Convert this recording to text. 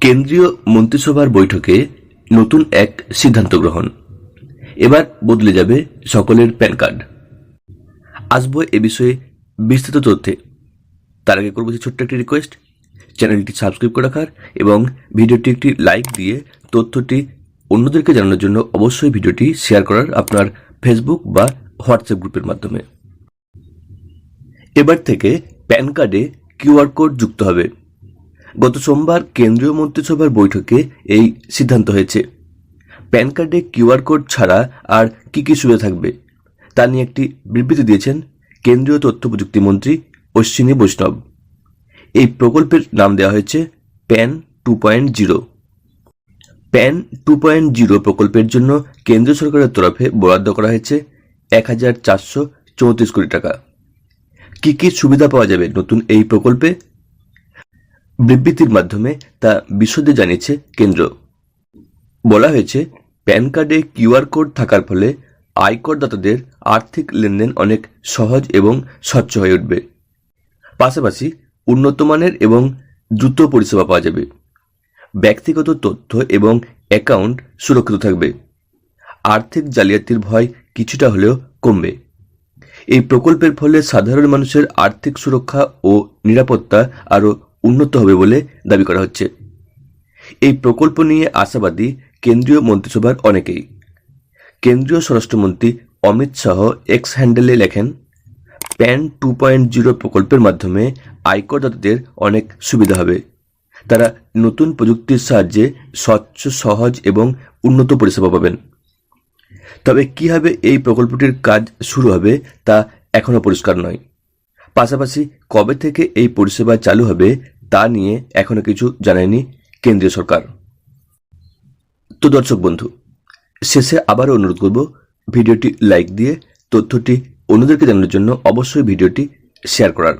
কেন্দ্রীয় মন্ত্রিসভার বৈঠকে নতুন এক সিদ্ধান্ত গ্রহণ। এবার বদলে যাবে সকলের প্যান কার্ড। আসবো এ বিষয়ে বিস্তারিত তথ্যে। তার আগে করবো ছোট্ট একটি রিকোয়েস্ট, চ্যানেলটি সাবস্ক্রাইব করে রাখার এবং ভিডিওটি একটি লাইক দিয়ে তথ্যটি অন্যদেরকে জানানোর জন্য অবশ্যই ভিডিওটি শেয়ার করার আপনার ফেসবুক বা হোয়াটসঅ্যাপ গ্রুপের মাধ্যমে। এবার থেকে প্যান কার্ডে কিউআর কোড যুক্ত হবে। গত সোমবার কেন্দ্রীয় মন্ত্রিসভার বৈঠকে এই সিদ্ধান্ত হয়েছে। প্যান কার্ডে কিউআর কোড ছাড়া আর কি কি সুবিধা থাকবে তা নিয়ে একটি বিবৃতি দিয়েছেন কেন্দ্রীয় তথ্য প্রযুক্তি মন্ত্রী অশ্বিনী বৈষ্ণব। এই প্রকল্পের নাম দেওয়া হয়েছে প্যান 2.0। প্যান 2.0 প্রকল্পের জন্য কেন্দ্র সরকারের তরফে বরাদ্দ করা হয়েছে 1434 কোটি টাকা। কি কি সুবিধা পাওয়া যাবে নতুন এই প্রকল্পে? বিবৃতির মাধ্যমে তা বিশদে জানিয়েছে কেন্দ্র। বলা হয়েছে, প্যান কার্ডে কিউআর কোড থাকার ফলে আয়করদাতাদের আর্থিক লেনদেন অনেক সহজ এবং স্বচ্ছ হয়ে উঠবে। পাশাপাশি উন্নত মানের এবং দ্রুত পরিষেবা পাওয়া যাবে। ব্যক্তিগত তথ্য এবং অ্যাকাউন্ট সুরক্ষিত থাকবে। আর্থিক জালিয়াতির ভয় কিছুটা হলেও কমবে। এই প্রকল্পের ফলে সাধারণ মানুষের আর্থিক সুরক্ষা ও নিরাপত্তা আরও উন্নত হবে বলে দাবি করা হচ্ছে। এই প্রকল্প নিয়ে আশাবাদী কেন্দ্রীয় মন্ত্রিসভার অনেকেই। কেন্দ্রীয় স্বরাষ্ট্রমন্ত্রী অমিত শাহ এক্স হ্যান্ডেলে লেখেন, প্যান 2.0 প্রকল্পের মাধ্যমে আয়করদাতাদের অনেক সুবিধা হবে। তারা নতুন প্রযুক্তির সাহায্যে স্বচ্ছ, সহজ এবং উন্নত পরিষেবা পাবেন। তবে কিভাবে এই প্রকল্পটির কাজ শুরু হবে তা এখনও পরিষ্কার নয়। পাশাপাশি কবে থেকে এই পরিষেবা চালু হবে তা নিয়ে এখনো কিছু জানায়নি কেন্দ্রীয় সরকার। তো দর্শক বন্ধু, শেষে আবারও অনুরোধ করব, ভিডিওটি লাইক দিয়ে তথ্যটি অন্যদেরকে জানানোর জন্য অবশ্যই ভিডিওটি শেয়ার করার।